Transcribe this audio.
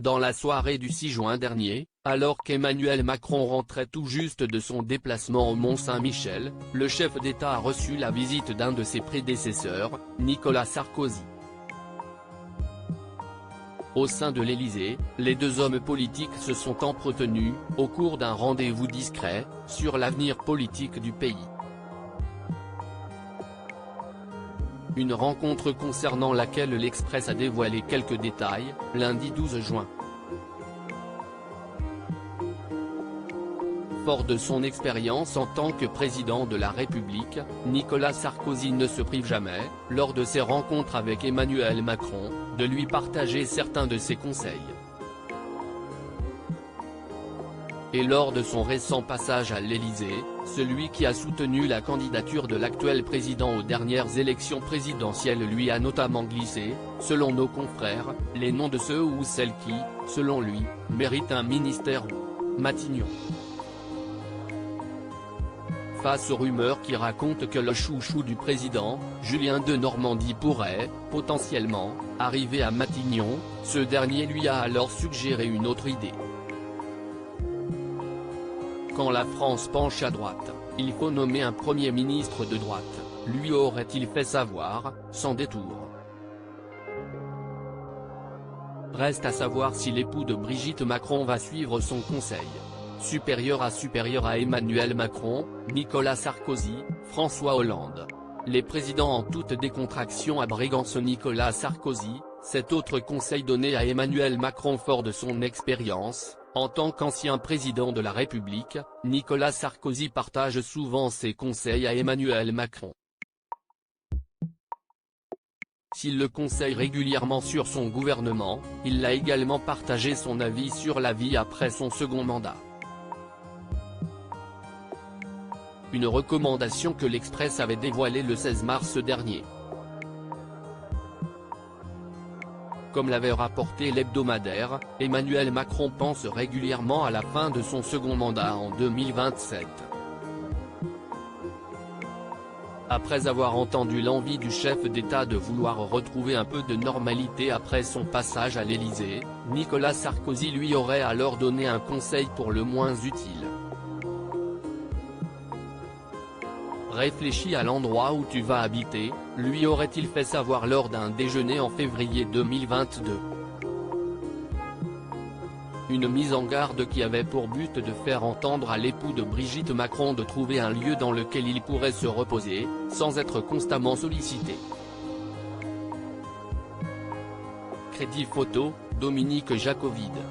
Dans la soirée du 6 juin dernier, alors qu'Emmanuel Macron rentrait tout juste de son déplacement au Mont-Saint-Michel, le chef d'État a reçu la visite d'un de ses prédécesseurs, Nicolas Sarkozy. Au sein de l'Élysée, les deux hommes politiques se sont entretenus, au cours d'un rendez-vous discret, sur l'avenir politique du pays. Une rencontre concernant laquelle l'Express a dévoilé quelques détails, lundi 12 juin. Fort de son expérience en tant que président de la République, Nicolas Sarkozy ne se prive jamais, lors de ses rencontres avec Emmanuel Macron, de lui partager certains de ses conseils. Et lors de son récent passage à l'Élysée, celui qui a soutenu la candidature de l'actuel président aux dernières élections présidentielles lui a notamment glissé, selon nos confrères, les noms de ceux ou celles qui, selon lui, méritent un ministère ou Matignon. Face aux rumeurs qui racontent que le chouchou du président, Julien Denormandie pourrait, potentiellement, arriver à Matignon, ce dernier lui a alors suggéré une autre idée. Quand la France penche à droite, il faut nommer un Premier ministre de droite, lui aurait-il fait savoir, sans détour. Reste à savoir si l'époux de Brigitte Macron va suivre son conseil. Supérieur à Emmanuel Macron, Nicolas Sarkozy, François Hollande. Les présidents en toute décontraction à Brégançon. Nicolas Sarkozy, cet autre conseil donné à Emmanuel Macron fort de son expérience. En tant qu'ancien président de la République, Nicolas Sarkozy partage souvent ses conseils à Emmanuel Macron. S'il le conseille régulièrement sur son gouvernement, il l'a également partagé son avis sur la vie après son second mandat. Une recommandation que l'Express avait dévoilée le 16 mars dernier. Comme l'avait rapporté l'hebdomadaire, Emmanuel Macron pense régulièrement à la fin de son second mandat en 2027. Après avoir entendu l'envie du chef d'État de vouloir retrouver un peu de normalité après son passage à l'Élysée, Nicolas Sarkozy lui aurait alors donné un conseil pour le moins utile. Réfléchis à l'endroit où tu vas habiter, lui aurait-il fait savoir lors d'un déjeuner en février 2022. Une mise en garde qui avait pour but de faire entendre à l'époux de Brigitte Macron de trouver un lieu dans lequel il pourrait se reposer, sans être constamment sollicité. Crédit photo, Dominique Jacovide.